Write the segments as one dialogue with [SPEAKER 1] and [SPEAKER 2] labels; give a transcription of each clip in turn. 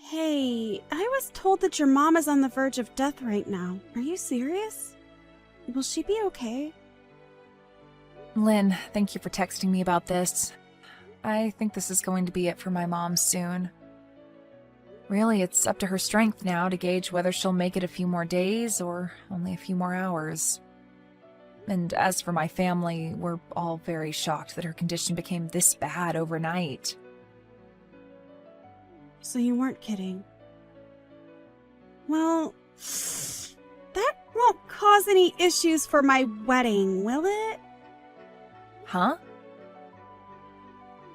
[SPEAKER 1] Hey, I was told that your mom is on the verge of death right now. Are you serious? Will she be okay?
[SPEAKER 2] Lynn, thank you for texting me about this. I think this is going to be it for my mom soon. Really, it's up to her strength now to gauge whether she'll make it a few more days or only a few more hours. And as for my family, we're all very shocked that her condition became this bad overnight.
[SPEAKER 1] So you weren't kidding. Well, that won't cause any issues for my wedding, will it?
[SPEAKER 2] Huh?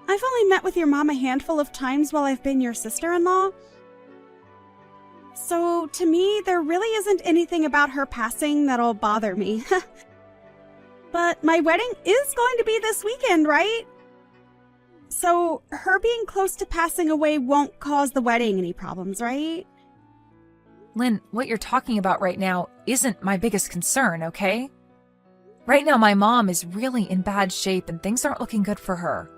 [SPEAKER 1] I've only met with your mom a handful of times while I've been your sister-in-law. So, to me, there really isn't anything about her passing that'll bother me. But my wedding is going to be this weekend, right? So, her being close to passing away won't cause the wedding any problems, right?
[SPEAKER 2] Lynn, what you're talking about right now isn't my biggest concern, okay? Right now, my mom is really in bad shape and things aren't looking good for her.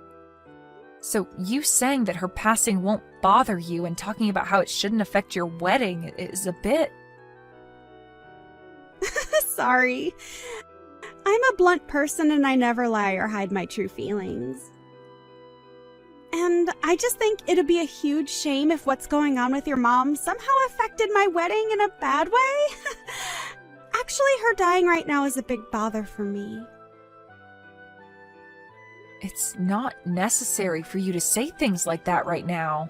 [SPEAKER 2] So you saying that her passing won't bother you and talking about how it shouldn't affect your wedding is a bit...
[SPEAKER 1] Sorry. I'm a blunt person and I never lie or hide my true feelings. And I just think it'd be a huge shame if what's going on with your mom somehow affected my wedding in a bad way. Actually, her dying right now is a big bother for me.
[SPEAKER 2] It's not necessary for you to say things like that right now.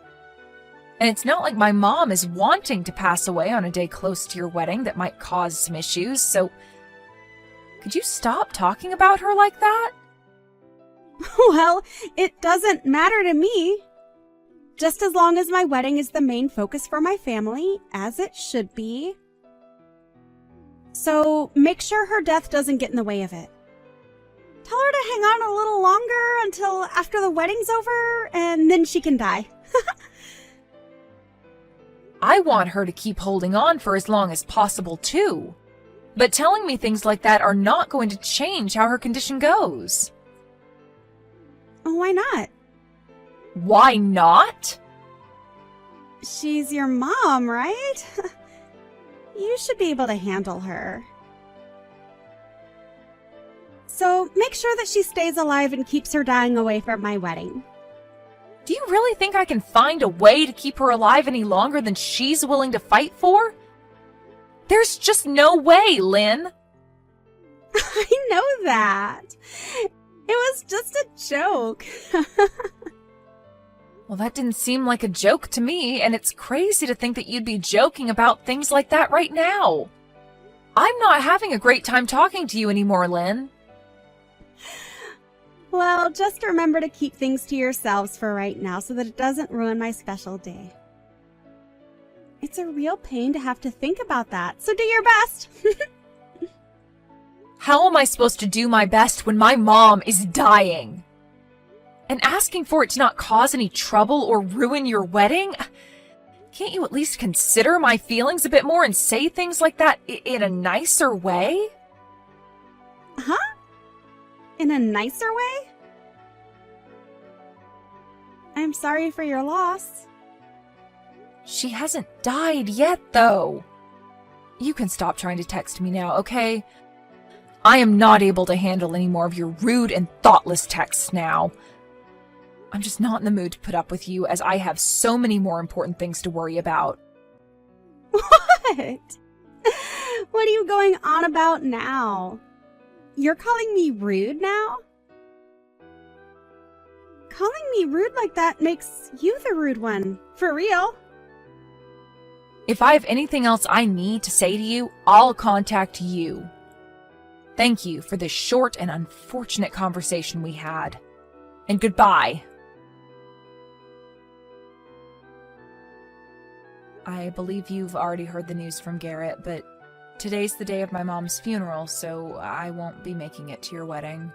[SPEAKER 2] And it's not like my mom is wanting to pass away on a day close to your wedding that might cause some issues, so could you stop talking about her like that?
[SPEAKER 1] Well, it doesn't matter to me. Just as long as my wedding is the main focus for my family, as it should be. So make sure her death doesn't get in the way of it. Tell her to hang on a little longer until after the wedding's over, and then she can die.
[SPEAKER 2] I want her to keep holding on for as long as possible, too. But telling me things like that are not going to change how her condition goes.
[SPEAKER 1] Why not?
[SPEAKER 2] Why not?
[SPEAKER 1] She's your mom, right? You should be able to handle her. So make sure that she stays alive and keeps her dying away from my wedding.
[SPEAKER 2] Do you really think I can find a way to keep her alive any longer than she's willing to fight for? There's just no way, Lynn.
[SPEAKER 1] I know that. It was just a joke.
[SPEAKER 2] Well, that didn't seem like a joke to me, and it's crazy to think that you'd be joking about things like that right now. I'm not having a great time talking to you anymore, Lynn.
[SPEAKER 1] Well, just remember to keep things to yourselves for right now so that it doesn't ruin my special day. It's a real pain to have to think about that, so do your best.
[SPEAKER 2] How am I supposed to do my best when my mom is dying? And asking for it to not cause any trouble or ruin your wedding? Can't you at least consider my feelings a bit more and say things like that in a nicer way?
[SPEAKER 1] Huh? In a nicer way? I'm sorry for your loss.
[SPEAKER 2] She hasn't died yet, though. You can stop trying to text me now, okay? I am not able to handle any more of your rude and thoughtless texts now. I'm just not in the mood to put up with you, as I have so many more important things to worry about.
[SPEAKER 1] What? What are you going on about now? You're calling me rude now? Calling me rude like that makes you the rude one. For real.
[SPEAKER 2] If I have anything else I need to say to you, I'll contact you. Thank you for this short and unfortunate conversation we had. And goodbye. I believe you've already heard the news from Garrett, but today's the day of my mom's funeral, so I won't be making it to your wedding.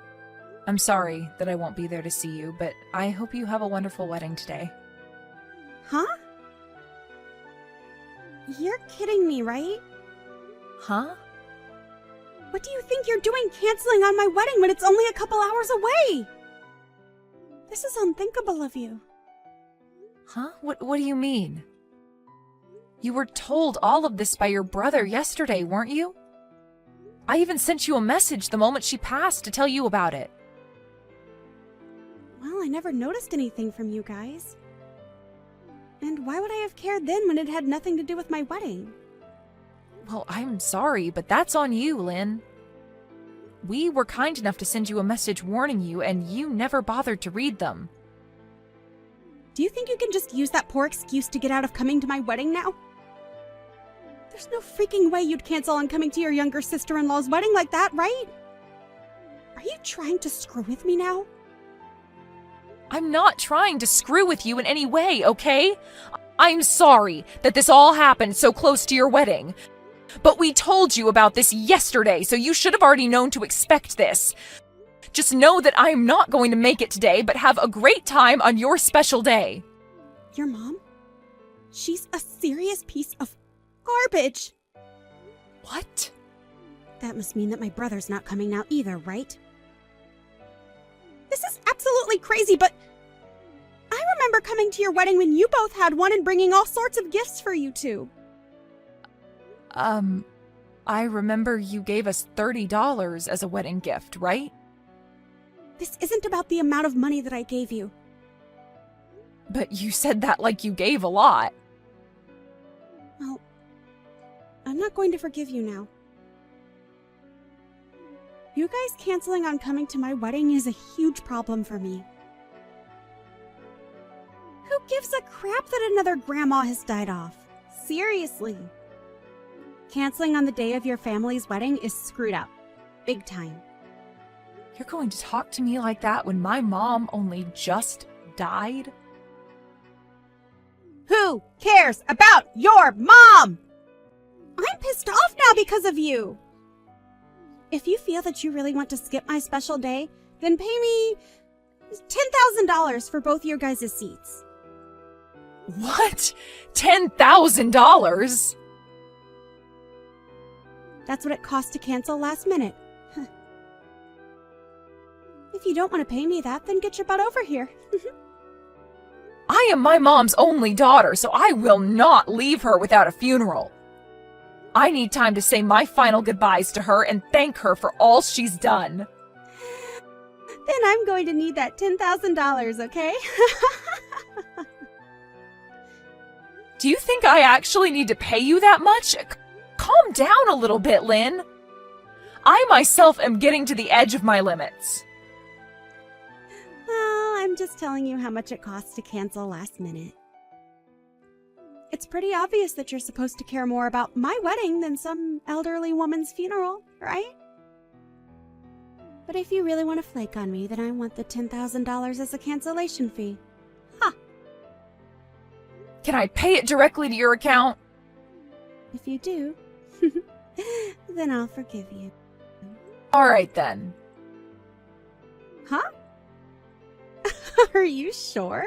[SPEAKER 2] I'm sorry that I won't be there to see you, but I hope you have a wonderful wedding today.
[SPEAKER 1] Huh? You're kidding me, right?
[SPEAKER 2] Huh?
[SPEAKER 1] What do you think you're doing canceling on my wedding when it's only a couple hours away? This is unthinkable of you.
[SPEAKER 2] Huh? What do you mean? You were told all of this by your brother yesterday, weren't you? I even sent you a message the moment she passed to tell you about it.
[SPEAKER 1] Well, I never noticed anything from you guys. And why would I have cared then when it had nothing to do with my wedding?
[SPEAKER 2] Well, I'm sorry, but that's on you, Lynn. We were kind enough to send you a message warning you, and you never bothered to read them.
[SPEAKER 1] Do you think you can just use that poor excuse to get out of coming to my wedding now? There's no freaking way you'd cancel on coming to your younger sister-in-law's wedding like that, right? Are you trying to screw with me now?
[SPEAKER 2] I'm not trying to screw with you in any way, okay? I'm sorry that this all happened so close to your wedding. But we told you about this yesterday, so you should have already known to expect this. Just know that I'm not going to make it today, but have a great time on your special day.
[SPEAKER 1] Your mom? She's a serious piece of garbage.
[SPEAKER 2] What?
[SPEAKER 1] That must mean that my brother's not coming now either, right? This is absolutely crazy, but I remember coming to your wedding when you both had one and bringing all sorts of gifts for you two.
[SPEAKER 2] I remember you gave us $30 as a wedding gift, right?
[SPEAKER 1] This isn't about the amount of money that I gave you.
[SPEAKER 2] But you said that like you gave a lot.
[SPEAKER 1] Well, I'm not going to forgive you now. You guys canceling on coming to my wedding is a huge problem for me. Who gives a crap that another grandma has died off? Seriously. Canceling on the day of your family's wedding is screwed up. Big time.
[SPEAKER 2] You're going to talk to me like that when my mom only just died?
[SPEAKER 1] Who cares about your mom? I'm pissed off now because of you. If you feel that you really want to skip my special day, then pay me $10,000 for both your guys' seats.
[SPEAKER 2] What? $10,000?
[SPEAKER 1] That's what it costs to cancel last minute. If you don't want to pay me that, then get your butt over here.
[SPEAKER 2] I am my mom's only daughter, so I will not leave her without a funeral. I need time to say my final goodbyes to her and thank her for all she's done.
[SPEAKER 1] Then I'm going to need that $10,000, okay?
[SPEAKER 2] Do you think I actually need to pay you that much? Calm down a little bit, Lynn. I myself am getting to the edge of my limits.
[SPEAKER 1] Well, I'm just telling you how much it costs to cancel last minute. It's pretty obvious that you're supposed to care more about my wedding than some elderly woman's funeral, right? But if you really want to flake on me, then I want the $10,000 as a cancellation fee. Ha!
[SPEAKER 2] Can I pay it directly to your account?
[SPEAKER 1] If you do, then I'll forgive you.
[SPEAKER 2] All right, then.
[SPEAKER 1] Huh? Are you sure?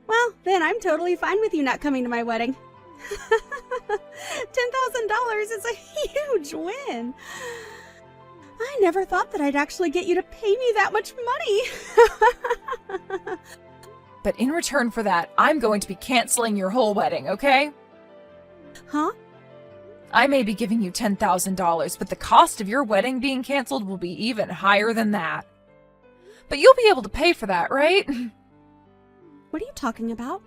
[SPEAKER 1] Well, then I'm totally fine with you not coming to my wedding. $10,000 is a huge win. I never thought that I'd actually get you to pay me that much money.
[SPEAKER 2] But in return for that, I'm going to be canceling your whole wedding, okay?
[SPEAKER 1] Huh?
[SPEAKER 2] I may be giving you $10,000, but the cost of your wedding being canceled will be even higher than that. But you'll be able to pay for that, right?
[SPEAKER 1] What are you talking about?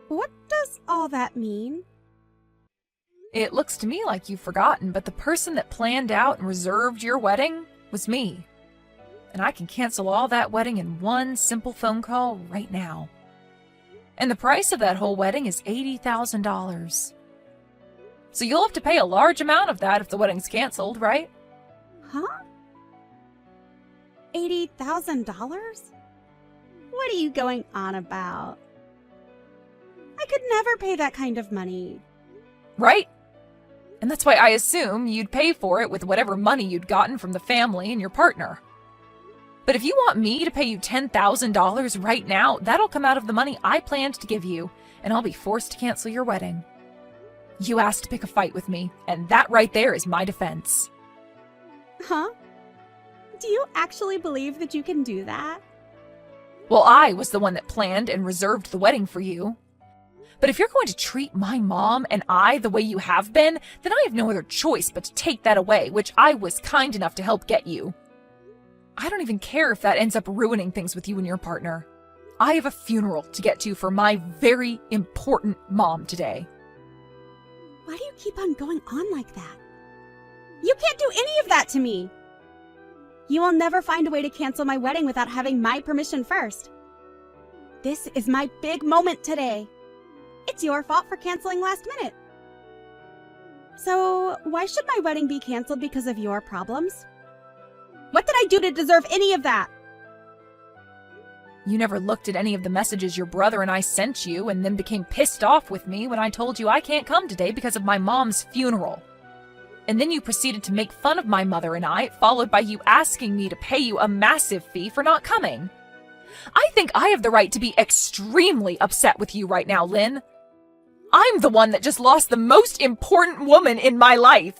[SPEAKER 1] What does all that mean?
[SPEAKER 2] It looks to me like you've forgotten, but the person that planned out and reserved your wedding was me. And I can cancel all that wedding in one simple phone call right now. And the price of that whole wedding is $80,000. So you'll have to pay a large amount of that if the wedding's canceled, right?
[SPEAKER 1] Huh? $80,000? What are you going on about? I could never pay that kind of money.
[SPEAKER 2] Right? And that's why I assume you'd pay for it with whatever money you'd gotten from the family and your partner. But if you want me to pay you $10,000 right now, that'll come out of the money I planned to give you, and I'll be forced to cancel your wedding. You asked to pick a fight with me, and that right there is my defense.
[SPEAKER 1] Huh? Do you actually believe that you can do that?
[SPEAKER 2] Well, I was the one that planned and reserved the wedding for you. But if you're going to treat my mom and I the way you have been, then I have no other choice but to take that away, which I was kind enough to help get you. I don't even care if that ends up ruining things with you and your partner. I have a funeral to get to for my very important mom today.
[SPEAKER 1] Why do you keep on going on like that? You can't do any of that to me! You will never find a way to cancel my wedding without having my permission first. This is my big moment today. It's your fault for canceling last minute. So, why should my wedding be canceled because of your problems? What did I do to deserve any of that?
[SPEAKER 2] You never looked at any of the messages your brother and I sent you and then became pissed off with me when I told you I can't come today because of my mom's funeral. And then you proceeded to make fun of my mother and I, followed by you asking me to pay you a massive fee for not coming. I think I have the right to be extremely upset with you right now, Lynn. I'm the one that just lost the most important woman in my life.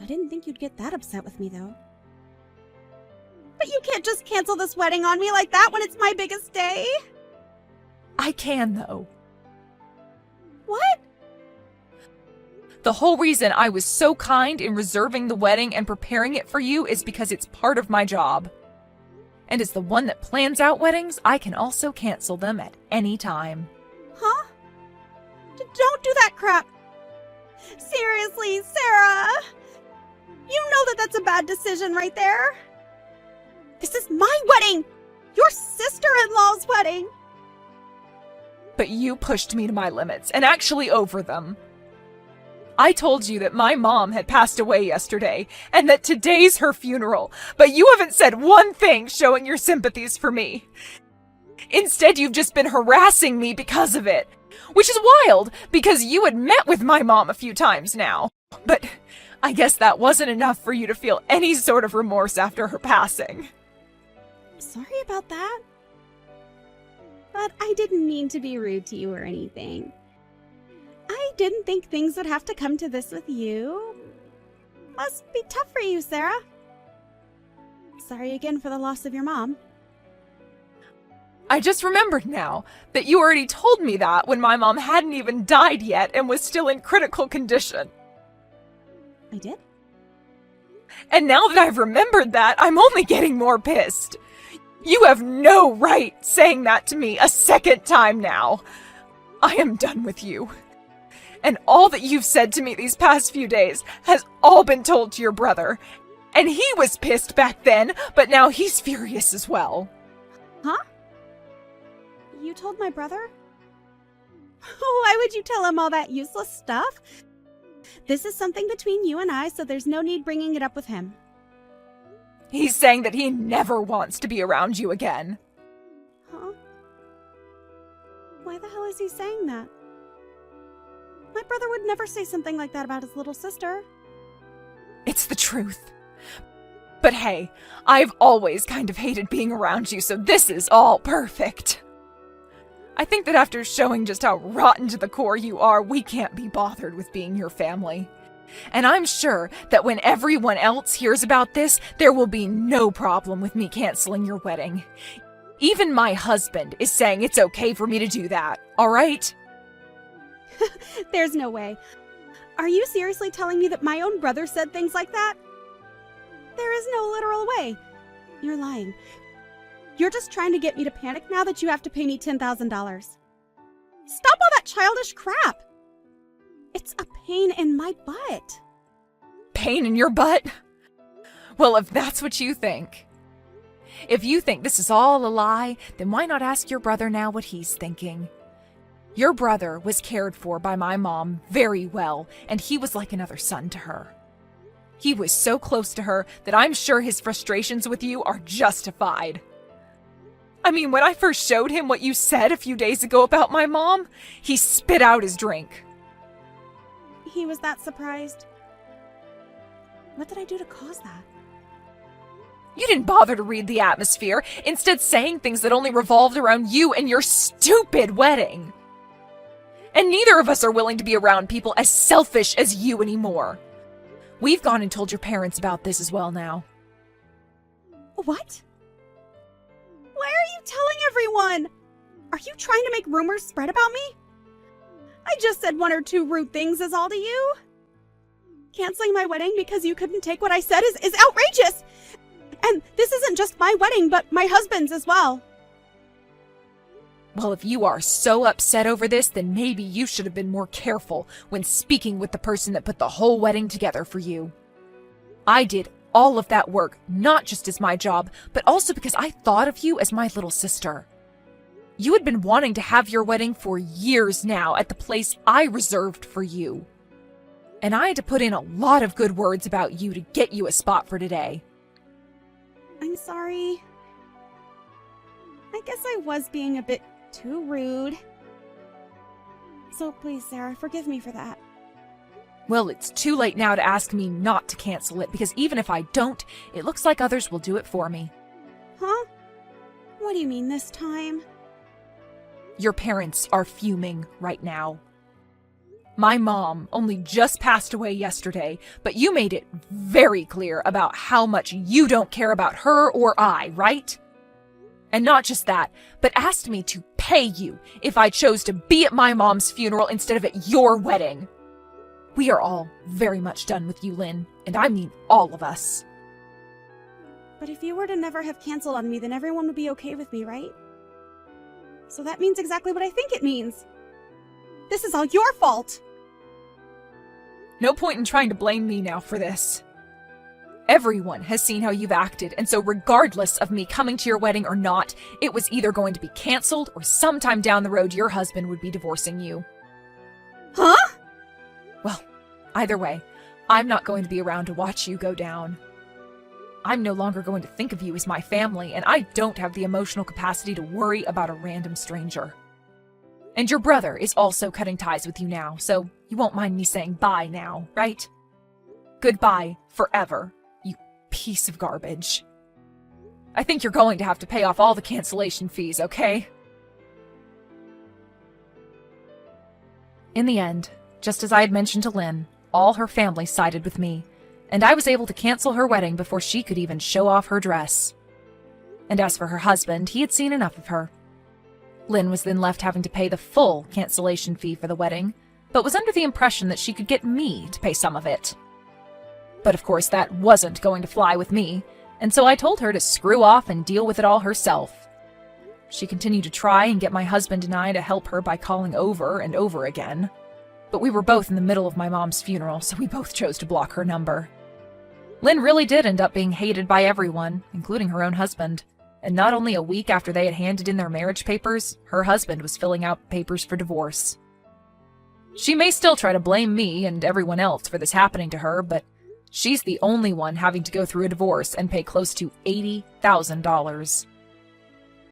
[SPEAKER 1] I didn't think you'd get that upset with me, though. But you can't just cancel this wedding on me like that when it's my biggest day.
[SPEAKER 2] I can, though.
[SPEAKER 1] What?
[SPEAKER 2] The whole reason I was so kind in reserving the wedding and preparing it for you is because it's part of my job. And as the one that plans out weddings, I can also cancel them at any time.
[SPEAKER 1] Huh? Don't do that crap. Seriously, Sarah. You know that that's a bad decision right there. This is my wedding. Your sister-in-law's wedding.
[SPEAKER 2] But you pushed me to my limits, and actually over them. I told you that my mom had passed away yesterday, and that today's her funeral, but you haven't said one thing showing your sympathies for me. Instead, you've just been harassing me because of it, which is wild, because you had met with my mom a few times now. But I guess that wasn't enough for you to feel any sort of remorse after her passing.
[SPEAKER 1] Sorry about that. But I didn't mean to be rude to you or anything. I didn't think things would have to come to this with you. Must be tough for you, Sarah. Sorry again for the loss of your mom.
[SPEAKER 2] I just remembered now that you already told me that when my mom hadn't even died yet and was still in critical condition.
[SPEAKER 1] I did?
[SPEAKER 2] And now that I've remembered that, I'm only getting more pissed. You have no right saying that to me a second time now. I am done with you. And all that you've said to me these past few days has all been told to your brother. And he was pissed back then, but now he's furious as well.
[SPEAKER 1] Huh? You told my brother? Why would you tell him all that useless stuff? This is something between you and I, so there's no need bringing it up with him.
[SPEAKER 2] He's saying that he never wants to be around you again.
[SPEAKER 1] Huh? Why the hell is he saying that? My brother would never say something like that about his little sister.
[SPEAKER 2] It's the truth. But hey, I've always kind of hated being around you, so this is all perfect. I think that after showing just how rotten to the core you are, we can't be bothered with being your family. And I'm sure that when everyone else hears about this, there will be no problem with me canceling your wedding. Even my husband is saying it's okay for me to do that, all right?
[SPEAKER 1] There's no way. Are you seriously telling me that my own brother said things like that? There is no literal way. You're lying. You're just trying to get me to panic now that you have to pay me $10,000. Stop all that childish crap! It's a pain in my butt.
[SPEAKER 2] Pain in your butt? Well, if that's what you think. If you think this is all a lie, then why not ask your brother now what he's thinking? Your brother was cared for by my mom very well, and he was like another son to her. He was so close to her that I'm sure his frustrations with you are justified. I mean, when I first showed him what you said a few days ago about my mom, he spit out his drink.
[SPEAKER 1] He was that surprised. What did I do to cause that?
[SPEAKER 2] You didn't bother to read the atmosphere, instead saying things that only revolved around you and your stupid wedding. And neither of us are willing to be around people as selfish as you anymore. We've gone and told your parents about this as well now.
[SPEAKER 1] What? Why are you telling everyone? Are you trying to make rumors spread about me? I just said one or two rude things is all to you. Canceling my wedding because you couldn't take what I said is outrageous! And this isn't just my wedding, but my husband's as well.
[SPEAKER 2] Well, if you are so upset over this, then maybe you should have been more careful when speaking with the person that put the whole wedding together for you. I did all of that work, not just as my job, but also because I thought of you as my little sister. You had been wanting to have your wedding for years now at the place I reserved for you. And I had to put in a lot of good words about you to get you a spot for today.
[SPEAKER 1] I'm sorry. I guess I was being a bit too rude. So please, Sarah, forgive me for that.
[SPEAKER 2] Well, it's too late now to ask me not to cancel it, because even if I don't, it looks like others will do it for me.
[SPEAKER 1] Huh? What do you mean this time?
[SPEAKER 2] Your parents are fuming right now. My mom only just passed away yesterday, but you made it very clear about how much you don't care about her or I, right? And not just that, but asked me to pay you if I chose to be at my mom's funeral instead of at your wedding. We are all very much done with you, Lynn, and I mean all of us.
[SPEAKER 1] But if you were to never have canceled on me, then everyone would be okay with me, right? So that means exactly what I think it means. This is all your fault!
[SPEAKER 2] No point in trying to blame me now for this. Everyone has seen how you've acted, and so regardless of me coming to your wedding or not, it was either going to be canceled or sometime down the road your husband would be divorcing you.
[SPEAKER 1] Huh?
[SPEAKER 2] Well, either way, I'm not going to be around to watch you go down. I'm no longer going to think of you as my family, and I don't have the emotional capacity to worry about a random stranger. And your brother is also cutting ties with you now, so you won't mind me saying bye now, right? Goodbye forever, you piece of garbage. I think you're going to have to pay off all the cancellation fees, okay? In the end, just as I had mentioned to Lynn, all her family sided with me, and I was able to cancel her wedding before she could even show off her dress. And as for her husband, he had seen enough of her. Lynn was then left having to pay the full cancellation fee for the wedding, but was under the impression that she could get me to pay some of it. But of course that wasn't going to fly with me, and so I told her to screw off and deal with it all herself. She continued to try and get my husband and I to help her by calling over and over again. But we were both in the middle of my mom's funeral, so we both chose to block her number. Lynn really did end up being hated by everyone, including her own husband. And not only a week after they had handed in their marriage papers, her husband was filling out papers for divorce. She may still try to blame me and everyone else for this happening to her, but she's the only one having to go through a divorce and pay close to $80,000.